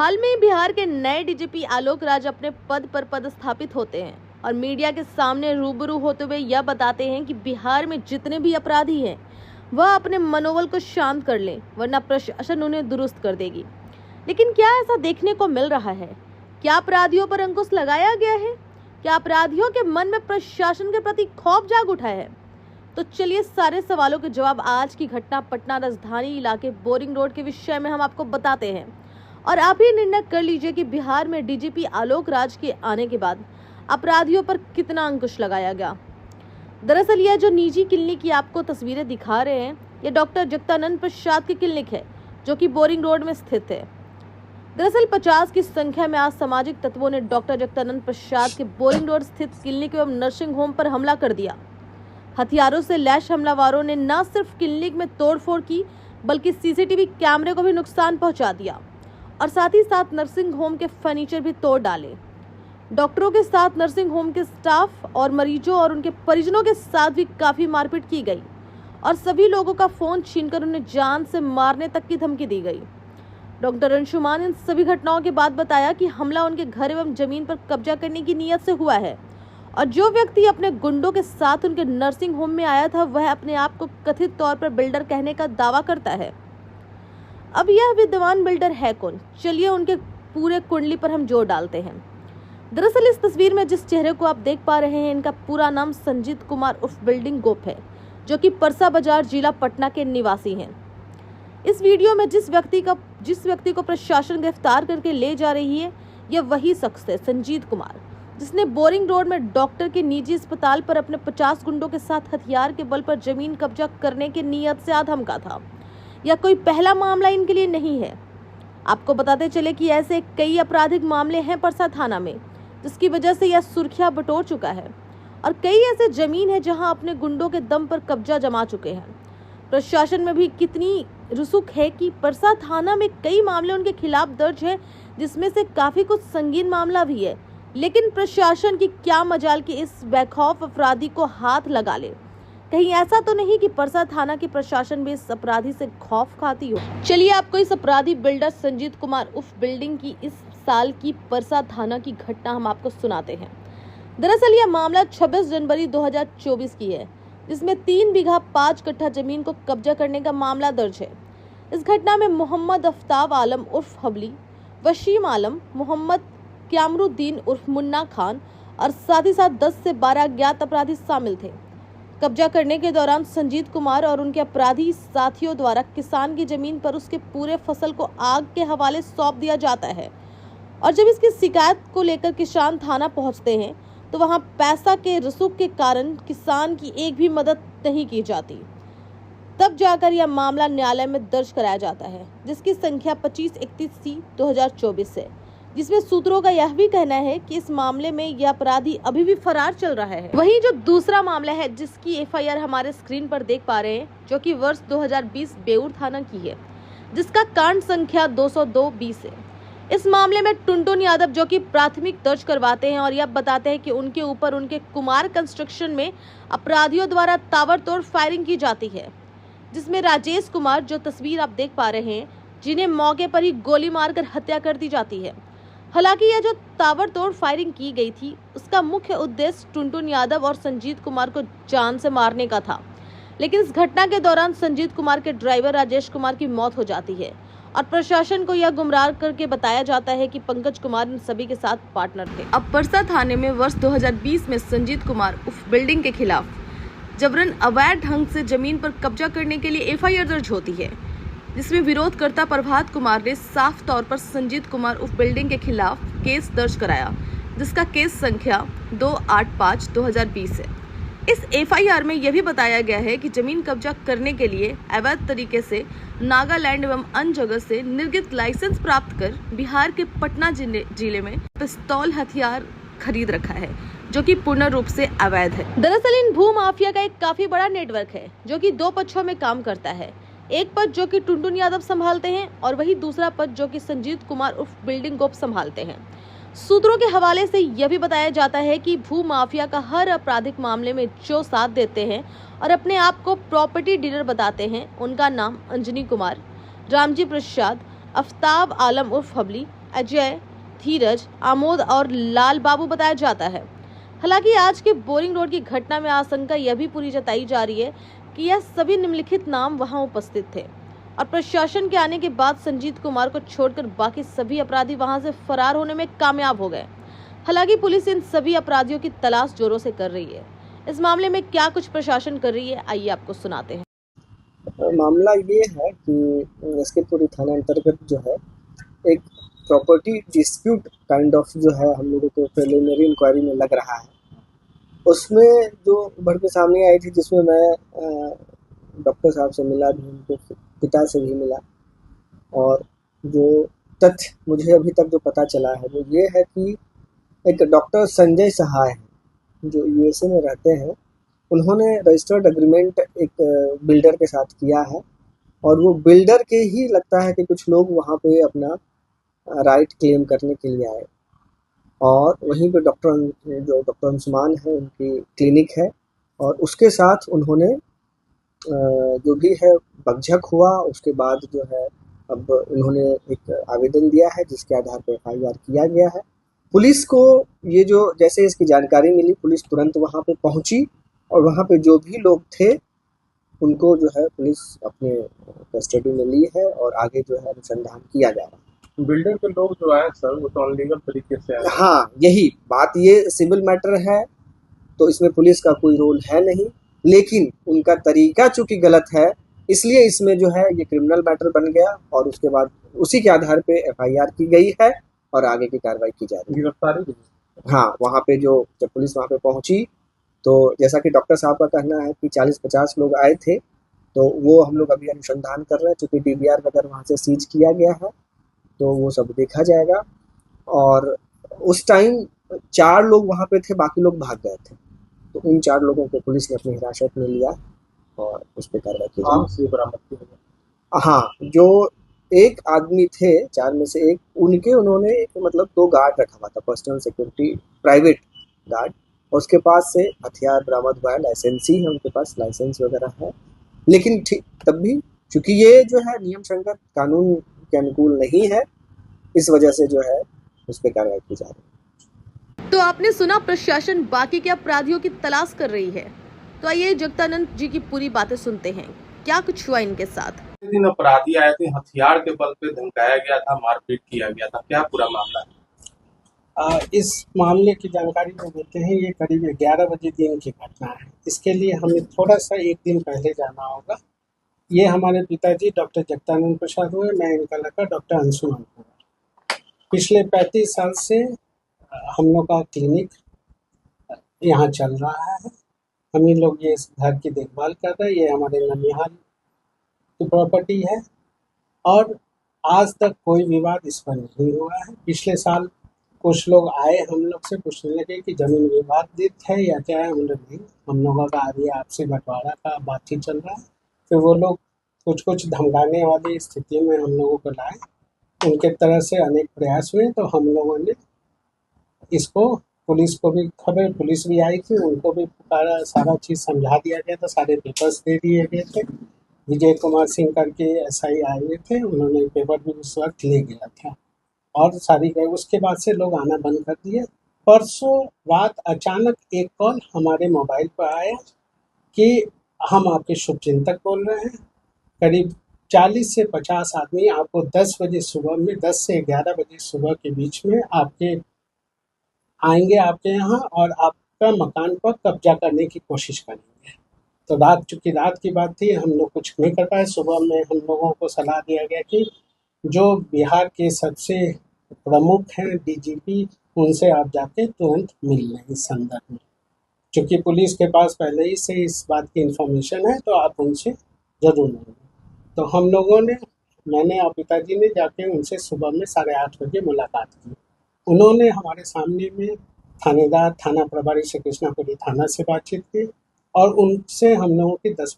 हाल में बिहार के नए डीजीपी आलोक राज अपने पद पर पदस्थापित होते हैं और मीडिया के सामने रूबरू होते हुए यह बताते हैं कि बिहार में जितने भी अपराधी हैं वह अपने मनोबल को शांत कर लें, वरना प्रशासन उन्हें दुरुस्त कर देगी। लेकिन क्या ऐसा देखने को मिल रहा है? क्या अपराधियों पर अंकुश लगाया गया है? क्या अपराधियों के मन में प्रशासन के प्रति खौफ जाग उठा है? तो चलिए सारे सवालों के जवाब आज की घटना पटना राजधानी इलाके बोरिंग रोड के विषय में हम आपको बताते हैं और आप ही निर्णय कर लीजिए कि बिहार में डीजीपी आलोक राज के आने के बाद अपराधियों पर कितना अंकुश लगाया गया। दरअसल यह जो निजी क्लिनिक की आपको तस्वीरें दिखा रहे हैं, यह डॉक्टर जगदानंद प्रसाद की क्लिनिक है जो कि बोरिंग रोड में स्थित है। दरअसल 50 की संख्या में आज सामाजिक तत्वों ने डॉक्टर जगदानंद प्रसाद के बोरिंग रोड स्थित क्लिनिक एवं नर्सिंग होम पर हमला कर दिया। हथियारों से लैस हमलावरों ने न सिर्फ क्लिनिक में तोड़फोड़ की बल्कि सीसीटीवी कैमरे को भी नुकसान पहुंचा दिया और साथ ही साथ नर्सिंग होम के फर्नीचर भी तोड़ डाले। डॉक्टरों के साथ नर्सिंग होम के स्टाफ और मरीजों और उनके परिजनों के साथ भी काफी मारपीट की गई और सभी लोगों का फोन छीनकर उन्हें जान से मारने तक की धमकी दी गई। डॉक्टर अंशुमान इन सभी घटनाओं के बाद बताया कि हमला उनके घर एवं जमीन पर कब्जा करने की नीयत से हुआ है और जो व्यक्ति अपने गुंडों के साथ उनके नर्सिंग होम में आया था वह अपने आप को कथित तौर पर बिल्डर कहने का दावा करता है। अब यह विद्वान बिल्डर है कौन? चलिए उनके पूरे कुंडली पर हम जोर डालते हैं। दरअसल इस तस्वीर में जिस चेहरे को आप देख पा रहे हैं, इनका पूरा नाम संजीत कुमार उर्फ बिल्डिंग गोप है, जो कि परसा बाजार जिला पटना के निवासी हैं। इस वीडियो में जिस व्यक्ति को प्रशासन गिरफ्तार करके ले जा रही है, यह वही शख्स है, संजीत कुमार, जिसने बोरिंग रोड में डॉक्टर के निजी अस्पताल पर अपने 50 गुंडों के साथ हथियार के बल पर जमीन कब्जा करने की नीयत से आधमका था। यह कोई पहला मामला इनके लिए नहीं है। आपको बताते चले कि ऐसे कई आपराधिक मामले हैं परसा थाना में, जिसकी वजह से यह सुर्खियां बटोर चुका है और कई ऐसे जमीन है जहां अपने गुंडों के दम पर कब्जा जमा चुके हैं। प्रशासन में भी कितनी रुसुक है कि परसा थाना में कई मामले उनके खिलाफ दर्ज है, जिसमें से काफी कुछ संगीन मामला भी है। लेकिन प्रशासन की क्या मजाल कि इस बेखौफ अपराधी को हाथ लगा ले। कहीं ऐसा तो नहीं कि परसा थाना की प्रशासन भी इस अपराधी से खौफ खाती हो। चलिए आपको इस अपराधी बिल्डर संजीत कुमार उर्फ बिल्डिंग की इस साल की परसा थाना की घटना हम आपको सुनाते हैं। दरअसल यह मामला 26 जनवरी 2024 की है, जिसमें 3 बीघा 5 कट्ठा जमीन को कब्जा करने का मामला दर्ज है। इस घटना में मोहम्मद अफ्ताब आलम उर्फ हबली, वसीम आलम, मोहम्मद क्यामरुद्दीन उर्फ मुन्ना खान और साथ ही साथ 10 से 12 अज्ञात अपराधी शामिल थे। कब्जा करने के दौरान संजीत कुमार और उनके अपराधी साथियों द्वारा किसान की जमीन पर उसके पूरे फसल को आग के हवाले सौंप दिया जाता है और जब इसकी शिकायत को लेकर किसान थाना पहुंचते हैं तो वहां पैसा के रसूख के कारण किसान की एक भी मदद नहीं की जाती। तब जाकर यह मामला न्यायालय में दर्ज कराया जाता है, जिसकी संख्या 25/31/2024 है, जिसमें सूत्रों का यह भी कहना है कि इस मामले में यह अपराधी अभी भी फरार चल रहा है। वहीं जो दूसरा मामला है जिसकी एफआईआर हमारे स्क्रीन पर देख पा रहे हैं, जो कि वर्ष 2020 बेऊर थाना की है, जिसका कांड संख्या 202-20 है। इस मामले में टुनटुन यादव जो कि प्राथमिक दर्ज करवाते हैं और यह बताते हैं कि उनके ऊपर उनके कुमार कंस्ट्रक्शन में अपराधियों द्वारा ताबड़तोड़ फायरिंग की जाती है, जिसमें राजेश कुमार, जो तस्वीर आप देख पा रहे हैं, जिन्हें मौके पर ही गोली मारकर हत्या कर दी जाती है। हालांकि यह जो ताबड़तोड़ फायरिंग की गई थी, उसका मुख्य उद्देश्य टुनटुन यादव और संजीत कुमार को जान से मारने का था। लेकिन इस घटना के दौरान संजीत कुमार के ड्राइवर राजेश कुमार की मौत हो जाती है और प्रशासन को यह गुमराह करके बताया जाता है कि पंकज कुमार इन सभी के साथ पार्टनर थे। अब परसा थाने में वर्ष 2020 में संजीत कुमार उर्फ बिल्डिंग के खिलाफ जबरन अवैध ढंग से जमीन पर कब्जा करने के लिए एफआईआर दर्ज होती है, जिसमें विरोधकर्ता प्रभात कुमार ने साफ तौर पर संजीत कुमार उर्फ बिल्डिंग के खिलाफ केस दर्ज कराया, जिसका केस संख्या 285/2020 है। इस एफआईआर में यह भी बताया गया है कि जमीन कब्जा करने के लिए अवैध तरीके से नागालैंड एवं अन्य जगह से निर्गत लाइसेंस प्राप्त कर बिहार के पटना जिले में पिस्तौल हथियार खरीद रखा है, जो कि पूर्ण रूप से अवैध है। दरअसल इन भू माफिया का एक काफी बड़ा नेटवर्क है, जो कि 2 पक्षों में काम करता है। एक पद जो कि टुनटुन यादव संभालते हैं और वही दूसरा पद जो कि संजीत कुमार उर्फ बिल्डिंग गोप संभालते हैं। सूत्रों के हवाले से यह भी बताया जाता है कि भू माफिया का हर आपराधिक मामले में जो साथ देते हैं और अपने आप को प्रॉपर्टी डीलर बताते हैं, उनका नाम अंजनी कुमार, रामजी प्रसाद, अफ्ताब आलम उर्फ हबली, अजय, धीरज, आमोद और लाल बाबू बताया जाता है। हालांकि आज के बोरिंग रोड की घटना में आशंका यह भी पूरी जताई जा रही है कि यह सभी निम्नलिखित नाम वहां उपस्थित थे और प्रशासन के आने के बाद संजीत कुमार को छोड़कर बाकी सभी अपराधी वहां से फरार होने में कामयाब हो गए। हालांकि पुलिस इन सभी अपराधियों की तलाश जोरों से कर रही है। इस मामले में क्या कुछ प्रशासन कर रही है, आइए आपको सुनाते हैं। मामला ये है कि एसकेपुरी थाना अंतर्गत जो है एक प्रॉपर्टी डिस्प्यूट काइंड ऑफ जो है हम लोगों को प्रिलिमिनरी इंक्वायरी में लग रहा है। उसमें जो उभर के सामने आई थी, जिसमें मैं डॉक्टर साहब से मिला भी, उनके पिता से भी मिला, और जो तथ्य मुझे अभी तक जो पता चला है वो ये है कि एक डॉक्टर संजय सहाय हैं जो यूएसए में रहते हैं। उन्होंने रजिस्टर्ड एग्रीमेंट एक बिल्डर के साथ किया है और वो बिल्डर के ही लगता है कि कुछ लोग वहाँ पे अपना राइट क्लेम करने के लिए आए, और वहीं पे डॉक्टर अंशुमान है उनकी क्लिनिक है, और उसके साथ उन्होंने जो भी है बकझक हुआ। उसके बाद जो है अब उन्होंने एक आवेदन दिया है जिसके आधार पर एफआईआर किया गया है। पुलिस को ये जो जैसे इसकी जानकारी मिली, पुलिस तुरंत वहाँ पे पहुँची और वहाँ पे जो भी लोग थे उनको जो है पुलिस अपने कस्टडी में ली है और आगे जो है अनुसंधान किया जा रहा है। बिल्डर के लोग जो आए सर वो तो अनलीगल तरीके से आए। हाँ, यही बात, ये सिविल मैटर है तो इसमें पुलिस का कोई रोल है नहीं, लेकिन उनका तरीका चूंकि गलत है इसलिए इसमें जो है ये क्रिमिनल मैटर बन गया और उसके बाद उसी के आधार पे एफआईआर की गई है और आगे की कार्रवाई की जा रही है। गिरफ्तारी? हाँ, वहाँ पे जब पुलिस वहाँ पे पहुँची तो जैसा कि डॉक्टर साहब का कहना है कि 40-50 लोग आए थे, तो वो हम लोग अभी अनुसंधान कर रहे हैं। चूँकि डीवीआर वगैरह वहाँ से सीज किया गया है तो वो सब देखा जाएगा। और उस टाइम 4 लोग वहाँ पे थे, बाकी लोग भाग गए थे, तो उन 4 लोगों को पुलिस ने अपनी हिरासत में लिया और उस पर कार्रवाई की जाएगी। हाँ, जो एक आदमी थे 4 में से एक, उन्होंने मतलब 2 गार्ड रखा हुआ था, पर्सनल सिक्योरिटी प्राइवेट गार्ड, और उसके पास से हथियार बरामद हुआ है, लाइसेंसी है उनके पास, लाइसेंस वगैरह है। लेकिन ठीक तब भी चूंकि ये जो है नियम संगत कानून के अनुकूल नहीं है, इस वजह से जो है उस पर कार्रवाई की जा रही है। तो आपने सुना, प्रशासन बाकी के अपराधियों की तलाश कर रही है। तो आइए जगदानंद जी की पूरी बातें सुनते हैं, क्या कुछ हुआ इनके साथ। दिन अपराधी आए थे, हथियार के बल पे धमकाया गया था, मारपीट किया गया था, क्या पूरा मामला है? इस मामले की जानकारी जो देते हैं, ये करीब 11 बजे दिन की घटना है। इसके लिए हमें थोड़ा सा एक दिन पहले जाना होगा। ये हमारे पिताजी डॉक्टर जगदानंद प्रसाद हुए, मैं इनका लड़का डॉक्टर अंशुमान हुआ। पिछले 35 साल से हम लोग का क्लिनिक यहाँ चल रहा है। हम ही लोग ये घर की देखभाल कर रहे हैं। ये हमारे ननिहाल की प्रॉपर्टी है और आज तक कोई विवाद इस पर नहीं हुआ है। पिछले साल कुछ लोग आए हम लोग से पूछने लगे कि जमीन विवादित है या क्या है। हम लोग नहीं, हम लोगों का आगे आपसे बंटवारा का बातचीत चल रहा है। फिर वो लोग कुछ धमकाने वाली स्थिति में हम लोगों को लाए। उनके तरह से अनेक प्रयास हुए तो हम लोगों ने इसको पुलिस को भी खबर, पुलिस भी आई थी, उनको भी पुकारा, सारा चीज़ समझा दिया गया था, सारे पेपर्स दे दिए गए थे। विजय कुमार सिंह करके एसआई आए हुए थे, उन्होंने पेपर भी उस वक्त ले गया था और सारी गए। उसके बाद से लोग आना बंद कर दिए। परसों रात अचानक एक कॉल हमारे मोबाइल पर आया कि हम आपके शुभचिंतक बोल रहे हैं, करीब 40 से 50 आदमी आपको 10 बजे सुबह में, 10 से 11 बजे सुबह के बीच में आएंगे आपके यहाँ और आपका मकान पर कब्जा करने की कोशिश करेंगे। तो चूँकि रात की बात थी, हम लोग कुछ नहीं कर पाए। सुबह में हम लोगों को सलाह दिया गया कि जो बिहार के सबसे प्रमुख हैं डीजीपी, उनसे आप जाके तुरंत मिल लें इस संदर्भ में। चूँकि पुलिस के पास पहले ही से इस बात की इन्फॉर्मेशन है तो आप उनसे ज़रूर मिलें। तो हम लोगों ने, मैंने और पिताजी ने जाके उनसे सुबह में 8:30 बजे मुलाकात की। उन्होंने हमारे सामने में थानेदार, थाना प्रभारी श्री कृष्णापुरी थाना से बातचीत की और उनसे हम लोगों की 10